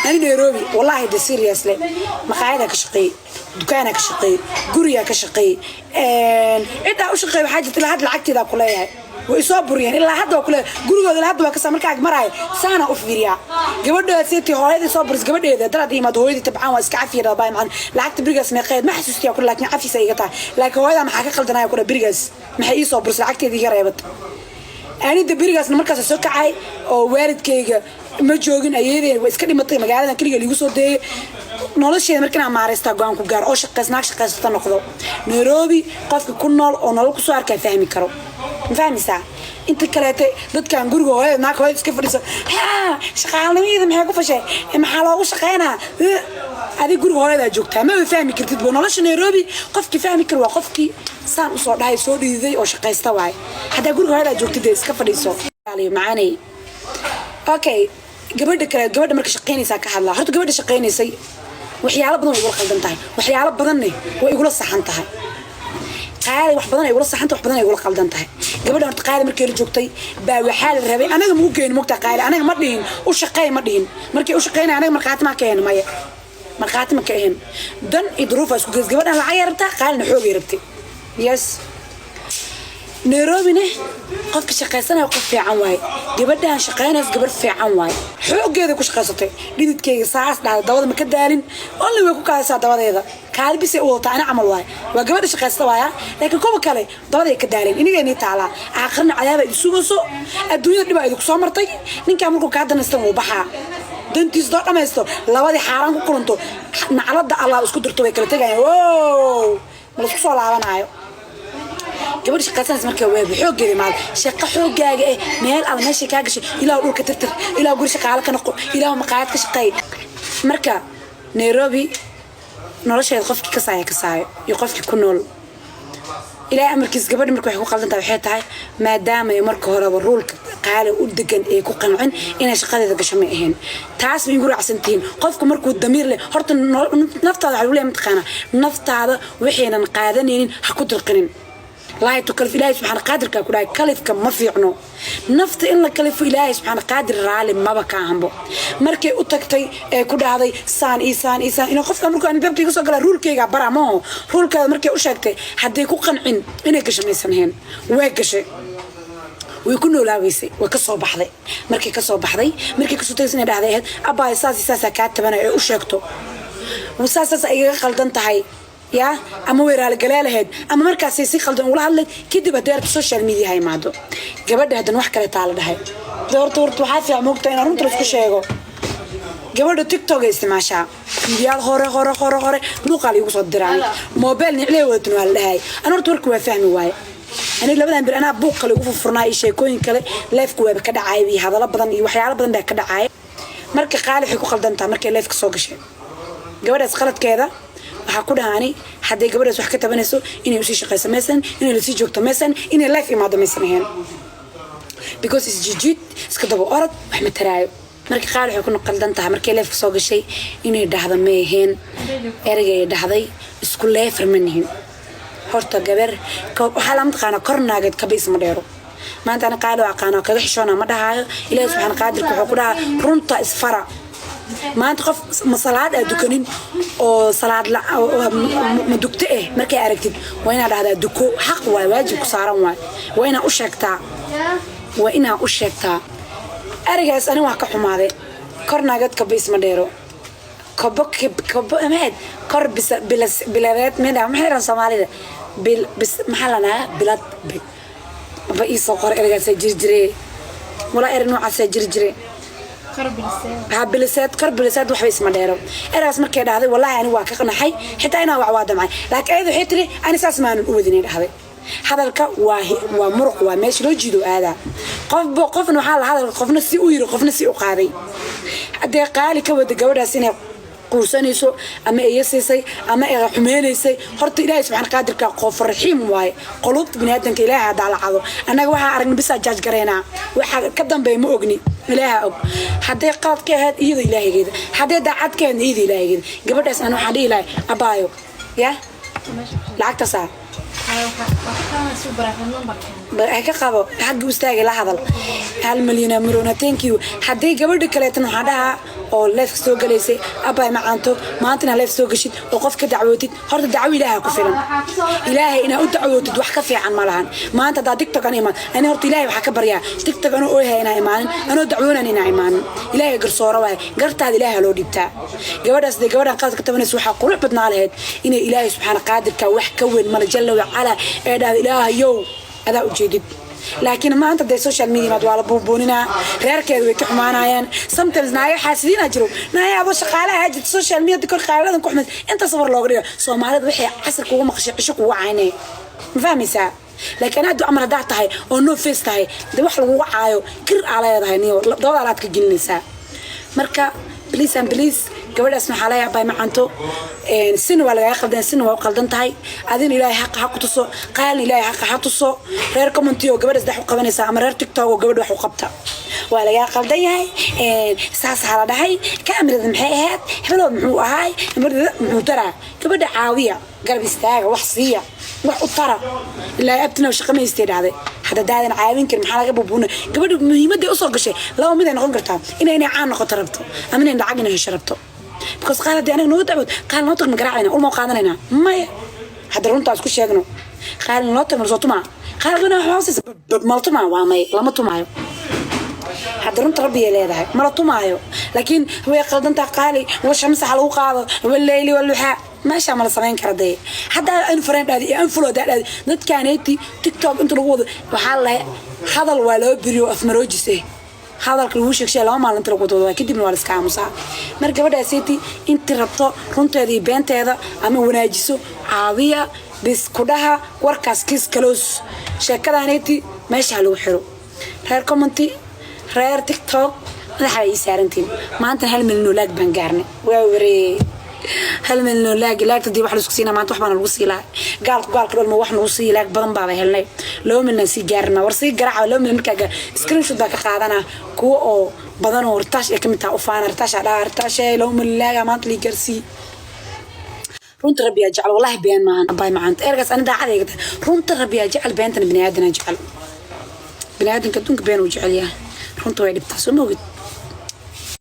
أنا نيروبي والله ده سيريس لي مقاعدة كشقي دكانة كشقي قرية كشقي أنت أشقي بحاجة لحد العكتي ذا كلها ويصابر يعني إلا حد وكله قرية إلا حد وكسر مركز مراي سنة أفريا قبل سيتي هواي صابرز قبل إذا ترى دي ما دهوي تبعان واسكعفي رباي معن لعكت بريجس ما قيد ما حسستي أقول لك نعفي سيئتها لكن هواي ما حكى قلتنا يقول بريجس ما حقيقي صابرز لعكت دي قريبت أنا ده بريجس مركز السكة عاي أو وارد كيجا ما جوجين أيدي وإسكني مطي مقالنا كل اللي يوصل ده nolosheeda markana maareysta go'aan ku gaar oo shaqaysta noqdo Nairobi qofka ku nool oo nolol ku soo arkay fahmi karo ma fahmaysaa inta kaleete dadkan guriga hooyada naag hooyada iska fadhiso shaqaalnimada maxay ku fashay maxaa loogu shaqeynaa adiga guriga hooyada joogtaa ma fahmi kartid boo nolosha Nairobi qofki fahmi karo waa qofki saan u soo dhahay soo dhiiday oo shaqaysta waay hadaa guriga hooyada joogtid iska fadhiso macaanay okay gabadha marka shaqeynaysa ka hadlaa horta gabadha shaqeynaysay waxyaalo badan way igula qaldan tahay waxyaalo badanna way igula saxan tahay qaali wax badan ay igula saxan tahay wax badan ay igula qaldan tahay gabadha horta qaali markay joogtay baa waxa la rabay anaga ma u geyn mogta qaali anaga ma dhihin u shaqeey ma dhihin markay u shaqeynay anaga markaati ma keen maya markaati ma keen dan idruufa isku gees gabadha la cayarta qaalina xoog yartay yes Nairobi ne qofka shaqeysanayo qof fiican waay gabadhan shaqeynaysa gabar fiican waay xoogeeda ku shaqeysatay dhididkeega saas dhaad dawada ma ka daalin oo way ku kaaysaa dawadeeda kaalbisi oo taana amal waay waa gabadha shaqeysta waaya laakiin kuwa kale dawada ay ka daalin inigeeni taala aakhirna cadaaba isugoso adduunyada dhib ay ku soo martay ninka markuu ka hadanaysto uu baxaa dantiis doo dhamaysto labadii xaraan ku kulanto nacalada Allah isku dirto way kala tagayaan oo ma isku soo laabanayo gabadh shaqaysan markay way xoogeeda maal shaqo xoogaaga ee meel aan meesha ka gashay ilaa dhulka tirtir ilaa guri shaqaale ka noqo ilaa maqaayad ka shaqeey marka Nairobi nolosheed qofkii ka saayo iyo qofkii ku nool ilaa amarkiis gabadh markay wax ku qaldan tahay waxay tahay maadaama ay marka hore ruulka qaali u degan ee ku qancin inay shaqadeeda gasho ma ahayn taas way ugu raacsantiin qofku markuu damiir leh horta naftaada waxa uu leeyahay mataqaana naftaada waxaynan qaadanaynin ha ku dirqinin لا تكلف إلهي سبحانه قادر كأقول كلف كم ما في عنو نفط إلا كلف إلهي سبحانه قادر رالم ما بكا عنبو مركي أتكتي كل هذا إنسان إنه خفت أمرك أن بيبتي قصة قال رول كي عبارة ما رول كذا مركي أشكتي حد يكون قنعين إنه كش مثلا هن وكش ويكونوا لاويسي وكسر بحذي مركي كسر بحذي مركي كسر تيسني بحذي أبا ساسي كاتب أنا أشكته وساسا أي خلدن تهاي يا أما وير على جلال هاد أما مركز سياسي خلدنا ولا هلا كده بدأت السوشيال ميديا هاي معدو قبل ده هذا نوح كله على ده هاي دورت وحافي عموك تاني رنت رفق شيء قبل ده تيك توك استمع شا فيديوهات خورة لوق على يوصل دراني موبايل نعليه وتنو على هاي أنا رنت ورك وفهم واي أنا اللي بدنا أنا بوق اللي يوقف فرناي شيء كوين كله لايف كوي بكده عايبي هذا لا بدنا وحياة بدنا ده كده عايب مركز قال حكوا خلدنا تا مركز لايف كسوق شيء قبل ده خلت كذا وحكون هاني حد يقبل يسوي حكي تبنسو إني وشي شقيسة مثلا إني لسي جوكتا مثلا إني لايف إمادة مثلا هنا because it's جديد سكتبوا أرض وحمد ترايو مركي قالوا حيكونوا قلدنتها مركي لايف كسوق الشيء إني دهذا ماهين إرجع دهذي سكول لايف منهن هرتا جبر وحالم تقانا كرنا قد كبيس مديرو ما أنت أنا قالوا عقانا كذا حشونا مدها إلى سبحان قادر كحقولها رنطة إسفرة ما أنت خف مصلات دكانين أو صلاة لا مدكتة مركي أركتد وين هذا دكو حق واجب كسارم وين أشكتا أرجع أنا واقع ماذا كرنا قد كبيس مديرو كب مهد كر بس بلاد مهد محيرا صومالي بس محلنا بلاد بقي صقر أرجع سجرجري ولا أرنو على سجرجري كربلسات وحبي اسمه ديرو إراس مركي هذا والله أنا واقعنا حي حتى أنا وعواد معي لكن أيضا حتري أنا ساس ما نقودني هذا الك ومرق وماشي لو جدو هذا قف نحال هذا قف نسي وير قف نسي أقاري أدي قالي كود جودة سنة قوسانيسو أما يسيسي أما حمينيسي هرت إلهي سبحانه قادر كقف رحيم واي قلوب بني آدم كإله هذا على عضو أنا وحى أرن بس أجاج قرينا وحى كدم بيموجني إله أب حدا قاد كهاد إيد إلهي كده حدا دعت كان إيد إلهي كده قبل أس أنا حدا إلهي أبايو يا لعك تسا ka qabo xaq u istaagay la hadal 1 milyan marona thank you haday gabadha kale tan waxa dhaha oo leef soo galeysay abay macaanto maantana leef soo gashid oo qof ka dacwootid horta dacwo ilaahay ku filan ilaahay ina u dacwootid wax ka fiican ma lahan maanta da tiktok aan iman ani horta ilaahay waxa ka baryaa tiktok aan oo hayna imaanin anoo dacwoonaan ina imaanin ilaahay garsooro waay gartaad ilaahay loo dhibtaa gabadhaas gabadhan qaad ka tabanayso waxa qurux badnaa lahayd inay ilaahay subhanahu qaadirka wax ka weyn mal jalla wa ala ee dhaad ilaahayow adaa u jeedid laakiin maanta de social media ma wala buubunina reerkeedu way ka xumaanayaan sometimes naaga xaasidiina jiro naaga abo shaqaalaha hajid social media kor qaaladan ku xumad inta sawir looga dhigo Soomaalida wixii casarka ugu maqashay cisho ku wacaynay ma fahmaysaa laakiin aad amar hadaa tahay oo no face tahay de wax lagu wacaayo kir aaleedahay niyo dawada aad ka gelinaysaa marka please and please gabadhaas maxaa la yaabay macanto sin wala laga qaldan sin waa qaldan tahay adin ilaahay xaq ku tuso qaal ilaahay xaq tuso reer commentiyo gabadhaas dax u qabanaysa ama reer tiktok oo gabadh wax u qabta waa laga qaldan yahay saas hala dhahay kaamirada maxay ahayd heblood muxuu ahaay muxuu tara gabadha caawiya garab istaaga wax siiya wax u tara ilaa abtina shaqameystay dhacday hada daadan caawin kar maxaa laga buubuna gabadha muhiimadda u soo gashay laba mid ay noqon kartaa inay caan noqoto rabto ama inay lacag inay hesho rabto because qaal hadii anaga noo dacwad qaal noo tag magaraacayna uma qaadanayna maya hada runtaas ku sheegno qaal noo tag marso tuma qaal gana hoos maltuma waa may lama tumaayo hada runta rabbi leedahay mala tumaayo laakiin way qaldanta qaali washamsa lagu qaado wallayli walluha ماشي عمل سمين كردي حتى أنا فريند هذه أنفلو ده نتكانيتي تيك توك أنتوا لقوا وحاله هذا الوالو بريو أثمروجسه هذا الكلوش شيء لا ما أنت لقوا توه كده من وارس كاموسا مركب ده سيتي أنت ربطه كنت هذه بنت هذا أما وناجسو عاوية بس كلها وركاس كيس كلوس شكله نيتي ماشي على وحرو غير كومنتي غير تيك توك هذا حقيقي سارنتين ما أنت هل من نولاك بنجارني ووري هل من لاج تدي واحد سكسينا ما تروح من الوصي لا قال كل ما واحد نوصي لاج بدن بابا هلني لو من سيجارنا ورسي جرع لو من مكا سكرين شوت باك قادنا كو او بدن ورتاش كمتا وفان ارتاش على ارتاش لو من لاج ما تلي جرسي runta rabbi jecel wallahi been maahan abay maanta ergas ana daacadayga runta rabbi jecel beentana bini aadan jecel bini aadanka dunka been u jecel yahay runta way dhibtaa soo moogid